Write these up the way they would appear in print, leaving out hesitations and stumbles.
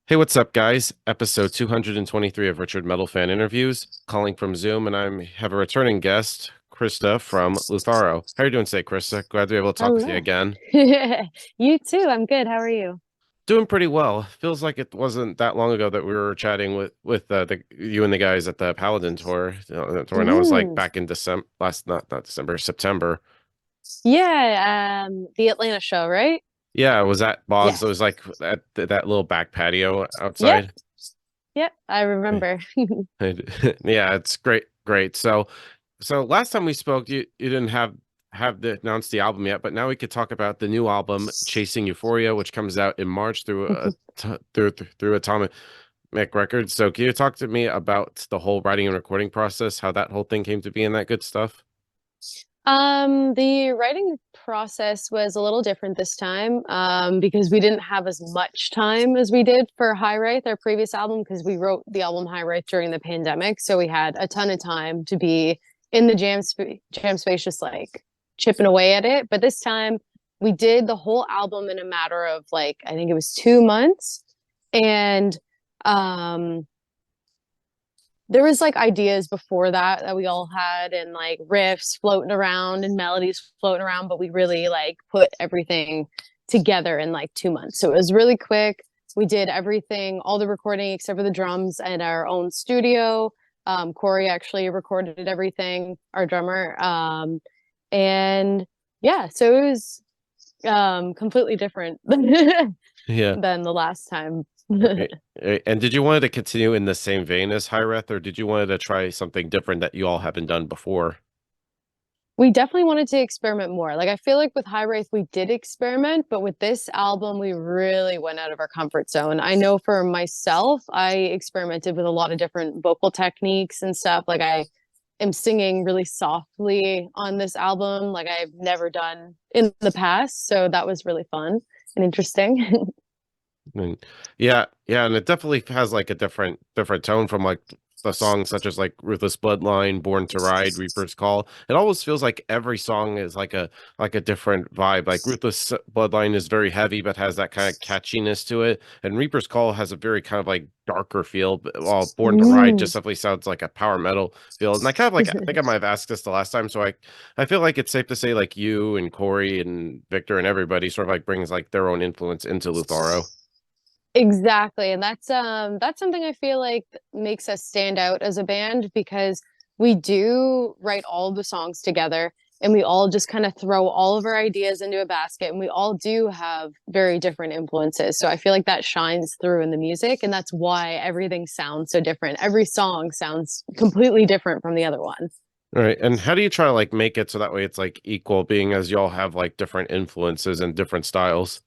Hey, what's up, guys? Episode 223 of Richard Metal Fan Interviews, calling from Zoom, and I have a returning guest, Krista from Lutharo. How are you doing today, Krista? Glad to be able to talk with you Hello. again. You too. I'm good. How are you? Doing pretty well. Feels like it wasn't that long ago that we were chatting with the you and the guys at the Paladin tour. And I was like Mm. back in December last not December, September. Yeah, the Atlanta show, right? Yeah, it was at Boggs. It Yes. was like at that little back patio Yep. outside. Yep. I remember. Yeah, it's great. So last time we spoke, you didn't have the announced the album yet, but now we could talk about the new album, Chasing Euphoria, which comes out in March through Atomic Records. So can you talk to me about the whole writing and recording process, how that whole thing came to be, and that good stuff? The writing process was a little different this time, because we didn't have as much time as we did for High Wraith, our previous album, because we wrote the album High Wraith during the pandemic. So we had a ton of time to be in the jam space, just like chipping away at it. But this time we did the whole album in a matter of like, I think it was 2 months. And um there was like ideas before that we all had and like riffs floating around and melodies floating around, but we really like put everything together in like 2 months. So it was really quick. We did everything, all the recording except for the drums at our own studio. Corey actually recorded everything, our drummer. And yeah, so it was completely different than Yeah. the last time. And did you want to continue in the same vein as Hyreth, or did you want to try something different that you all haven't done before? We definitely wanted to experiment more. Like I feel like with High Wraith we did experiment, but with this album we really went out of our comfort zone. I know for myself, I experimented with a lot of different vocal techniques and stuff. Like I am singing really softly on this album, like I've never done in the past. So that was really fun and interesting. And yeah, and it definitely has like a different tone from like the songs such as like Ruthless Bloodline, Born to Ride, Reaper's Call. It always feels like every song is like a different vibe. Like Ruthless Bloodline is very heavy but has that kind of catchiness to it, and Reaper's Call has a very kind of like darker feel. While Born to Ride Mm. just simply sounds like a power metal feel. And I kind of like I think I might have asked this the last time, so I feel like it's safe to say like you and Corey and Victor and everybody sort of like brings like their own influence into Lutharo. Exactly. And that's something I feel like makes us stand out as a band because we do write all the songs together and we all just kind of throw all of our ideas into a basket and we all do have very different influences. So I feel like that shines through in the music and that's why everything sounds so different. Every song sounds completely different from the other one. All right. And how do you try to like make it so that way it's like equal, being as y'all have like different influences and different styles?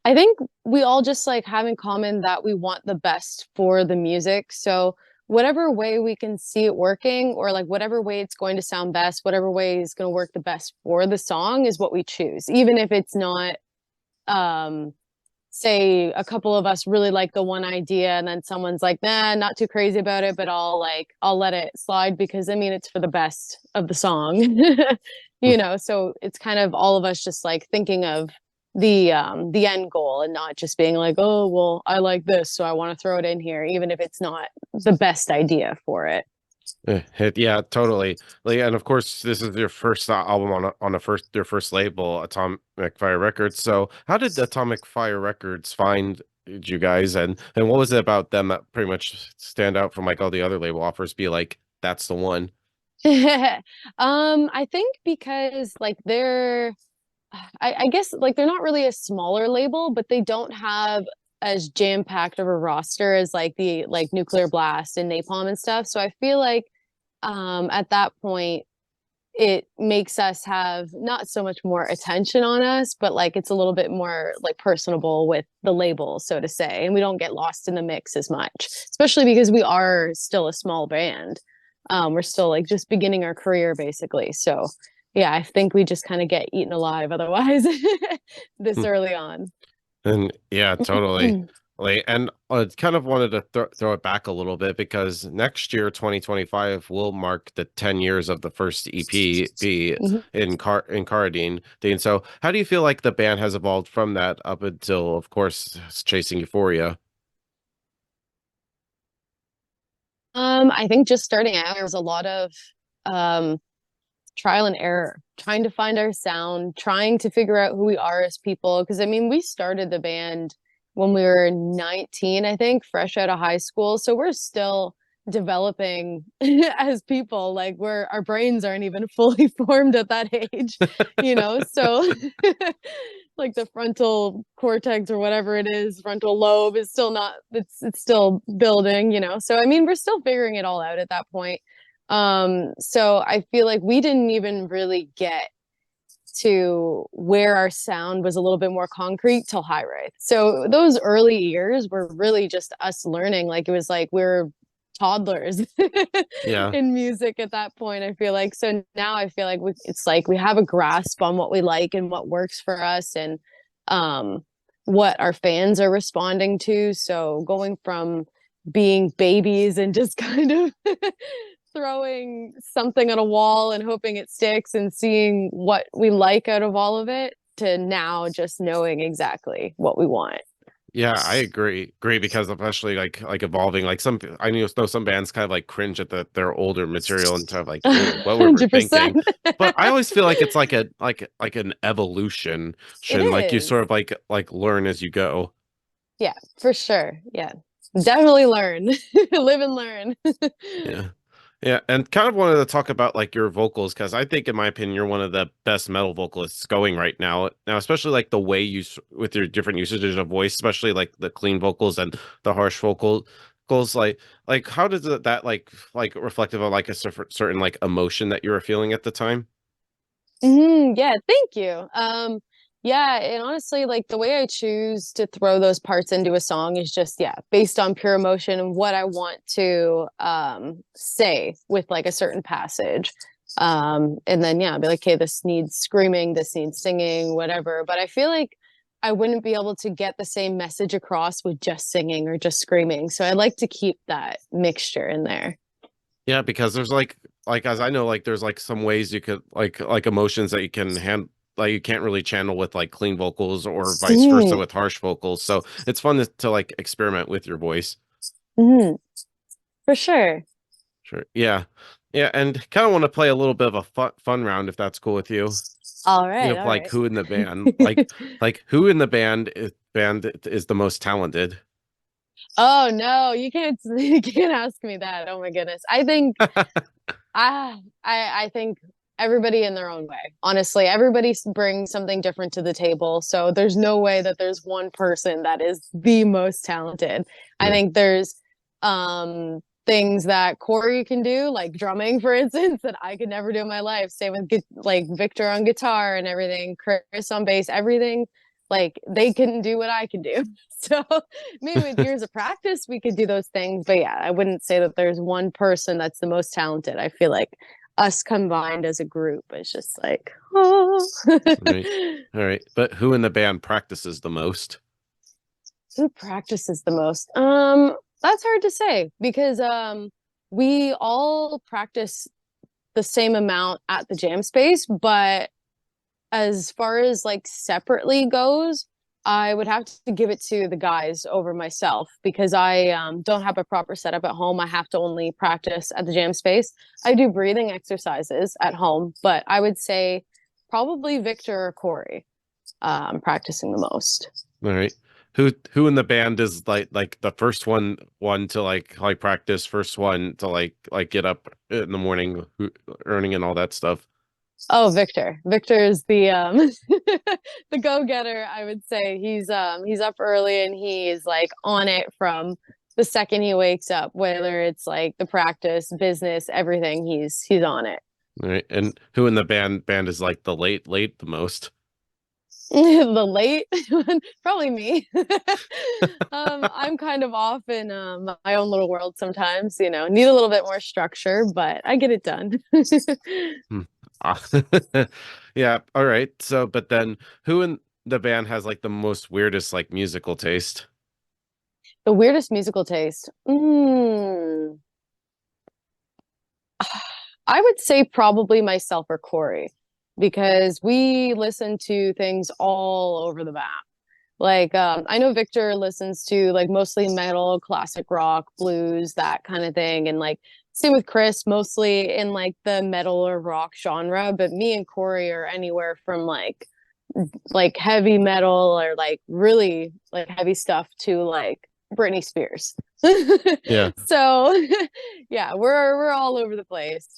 I think we all just like have in common that we want the best for the music. So whatever way we can see it working or like whatever way it's going to sound best, whatever way is going to work the best for the song is what we choose. Even if it's not um say a couple of us really like the one idea and then someone's like, "Nah, not too crazy about it, but I'll let it slide because I mean it's for the best of the song." So it's kind of all of us just like thinking of the end goal and not just being like, oh well, I like this so I want to throw it in here even if it's not the best idea for it. Yeah, totally. Like, and of course, this is your first album on a first your first label, Atomic Fire Records. So, how did Atomic Fire Records find you guys, and what was it about them that pretty much stand out from like all the other label offers? Be like, that's the one. I think because like I guess like they're not really a smaller label, but they don't have as jam-packed of a roster as like the like Nuclear Blast and Napalm and stuff. So I feel like at that point it makes us have not so much more attention on us, but like it's a little bit more like personable with the label, so to say, and we don't get lost in the mix as much, especially because we are still a small band. We're still like just beginning our career basically. So yeah, I think we just kind of get eaten alive otherwise this early on. And yeah, totally. Like, and I kind of wanted to throw it back a little bit because next year, 2025, will mark the 10 years of the first EP be in Caradine. Dean, so how do you feel like the band has evolved from that up until, of course, Chasing Euphoria? I think just starting out, there was a lot of um trial and error, trying to find our sound, trying to figure out who we are as people. Because I mean, we started the band when we were 19, I think, fresh out of high school. So we're still developing as people. Like our brains aren't even fully formed at that age, you know? So like the frontal cortex or whatever it is, frontal lobe is still not, it's still building, you know? So I mean, we're still figuring it all out at that point. So I feel like we didn't even really get to where our sound was a little bit more concrete till high rise. So those early years were really just us learning. Like it was like we're toddlers Yeah. in music at that point. I feel like so now I feel like it's like we have a grasp on what we like and what works for us and um, what our fans are responding to. So going from being babies and just kind of throwing something on a wall and hoping it sticks and seeing what we like out of all of it to now just knowing exactly what we want. Yeah, I agree because especially like evolving like some I know some bands kind of like cringe at their older material and kind of like, "Ooh, what were we thinking?" 100%. But I always feel like it's like a like an evolution, It like you is. sort of like learn as you go. Yeah, for sure. Yeah. Definitely learn. Live and learn. Yeah. Yeah, and kind of wanted to talk about like your vocals because I think, in my opinion, you're one of the best metal vocalists going right now. Now, especially like the way with your different usages of voice, especially like the clean vocals and the harsh vocals. Like how does that like reflective of like a certain like emotion that you were feeling at the time? Yeah, thank you. Yeah, and honestly, like the way I choose to throw those parts into a song is just, yeah, based on pure emotion and what I want to say with like a certain passage. And then yeah, I'll be like, okay, this needs screaming, this needs singing, whatever. But I feel like I wouldn't be able to get the same message across with just singing or just screaming. So I like to keep that mixture in there. Yeah, because there's like as I know, like there's like some ways you could like emotions that you can hand like you can't really channel with like clean vocals or vice versa Mm-hmm. with harsh vocals. So it's fun to like experiment with your voice. Mm-hmm. For sure. Sure. Yeah. Yeah, and kind of want to play a little bit of a fun round if that's cool with you. All You right, know, all like right. who in the band, like who in the band is the most talented? Oh no, you can't you can't ask me that. Oh my goodness. I think I think everybody in their own way. Honestly, everybody brings something different to the table. So there's no way that there's one person that is the most talented. I Yeah. think there's things that Corey can do, like drumming, for instance, that I could never do in my life. Same with like Victor on guitar and everything, Chris on bass, everything. Like they couldn't do what I could do. So maybe with years of practice, we could do those things. But yeah, I wouldn't say that there's one person that's the most talented. I feel like us combined as a group is just like, oh. Right. All right. But who in the band practices the most? Who practices the most? That's hard to say because we all practice the same amount at the jam space, but as far as like separately goes, I would have to give it to the guys over myself because I don't have a proper setup at home. I have to only practice at the jam space. I do breathing exercises at home, but I would say probably Victor or Corey practicing the most. All right. Who in the band is like the first one to like practice, first one to like get up in the morning, earning and all that stuff? Oh, Victor. Victor is the the go-getter, I would say. He's up early and he's like on it from the second he wakes up, whether it's like the practice, business, everything, he's on it. All right. And who in the band is like the late the most? The late one, probably me. I'm kind of off in my own little world sometimes, you know, need a little bit more structure, but I get it done. Hmm. Ah. Yeah, all right. So, but then who in the band has like the most weirdest like musical taste? The weirdest musical taste. I would say probably myself or Corey because we listen to things all over the map. Like, I know Victor listens to like mostly metal, classic rock, blues, that kind of thing. And like, same with Chris, mostly in like the metal or rock genre. But me and Corey are anywhere from like heavy metal or like really like heavy stuff to like Britney Spears. Yeah. So yeah, we're all over the place.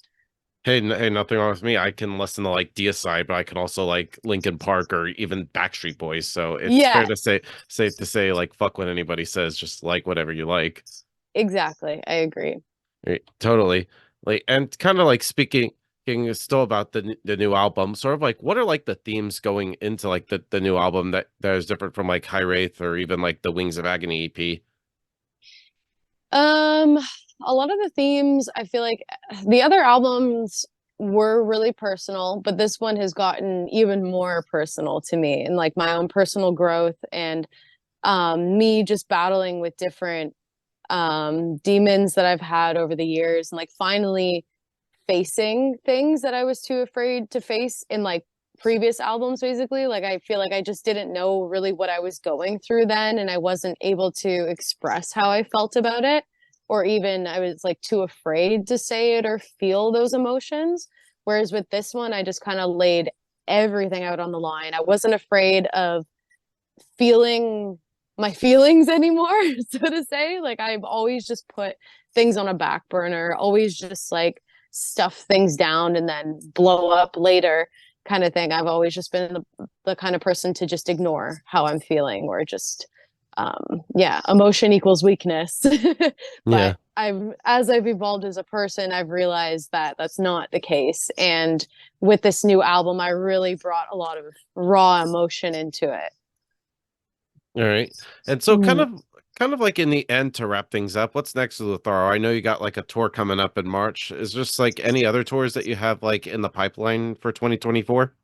Hey, hey, nothing wrong with me. I can listen to like Deicide, but I can also like Linkin Park or even Backstreet Boys. So it's fair Yeah, to say, safe to say, like fuck what anybody says. Just like whatever you like. exactly. I agree. Right, totally. Like, and kind of like speaking still about the new album. Sort of like, what are like the themes going into like the new album that is different from like High Wraith or even like the Wings of Agony EP? Um, a lot of the themes, I feel like the other albums were really personal, but this one has gotten even more personal to me and like my own personal growth and me just battling with different demons that I've had over the years and like finally facing things that I was too afraid to face in like previous albums basically. Like I feel like I just didn't know really what I was going through then and I wasn't able to express how I felt about it or even I was like too afraid to say it or feel those emotions. Whereas with this one I just kind of laid everything out on the line. I wasn't afraid of feeling my feelings anymore, so to say. Like I've always just put things on a back burner, always just like stuff things down and then blow up later kind of thing. I've always just been the kind of person to just ignore how I'm feeling or just yeah, emotion equals weakness. Yeah. But as I've evolved as a person, I've realized that that's not the case. And with this new album, I really brought a lot of raw emotion into it. All right. And so Mhm. kind of like in the end to wrap things up, what's next with Lutharo? I know you got like a tour coming up in March. Is just like any other tours that you have like in the pipeline for 2024?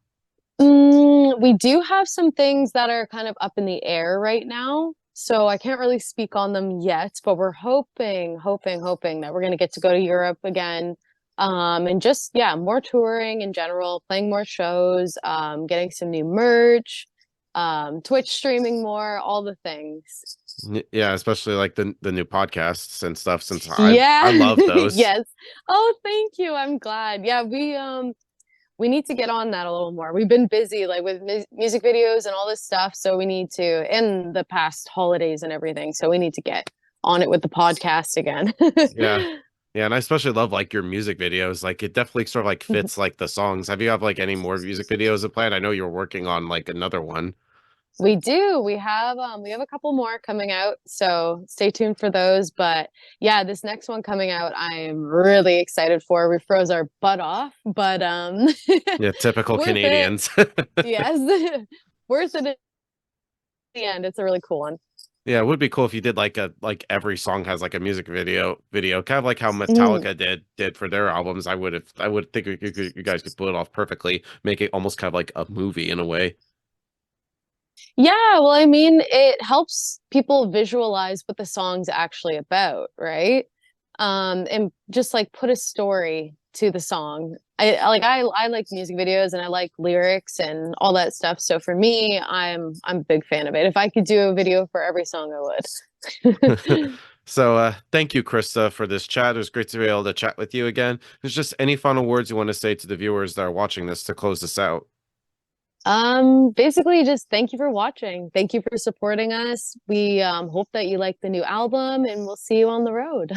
We do have some things that are kind of up in the air right now. So I can't really speak on them yet, but we're hoping that we're going to get to go to Europe again. And just, yeah, more touring in general, playing more shows, getting some new merch, Twitch streaming more, all the things. Yeah, especially like the new podcasts and stuff since I Yeah. love those. Yes. Oh, thank you. I'm glad. Yeah, we need to get on that a little more. We've been busy like with music videos and all this stuff, so we need to in the past holidays and everything. So we need to get on it with the podcast again. Yeah. Yeah, and I especially love like your music videos. Like it definitely sort of like fits like the songs. Have you have like any more music videos planned? I know you're working on like another one. We do. We have a couple more coming out, so stay tuned for those. But yeah, this next one coming out, I am really excited for. We froze our butt off, but Yeah, typical worth it. Canadians. Yes. Worth it in the end. It's a really cool one. Yeah, it would be cool if you did like a like every song has like a music video, kind of like how Mm. Metallica did for their albums. I would think you guys could pull it off perfectly, make it almost kind of like a movie in a way. Yeah, well, I mean, it helps people visualize what the song's actually about, right? And just like put a story to the song. I like music videos and I like lyrics and all that stuff. So for me, I'm a big fan of it. If I could do a video for every song, I would. So thank you, Krista, for this chat. It was great to be able to chat with you again. There's just any final words you want to say to the viewers that are watching this to close this out? Basically just thank you for watching. Thank you for supporting us. We hope that you like the new album and we'll see you on the road.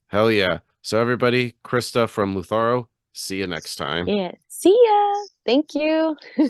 Hell yeah. So everybody, Krista from Lutharo, see you next time. Yeah. See ya. Thank you.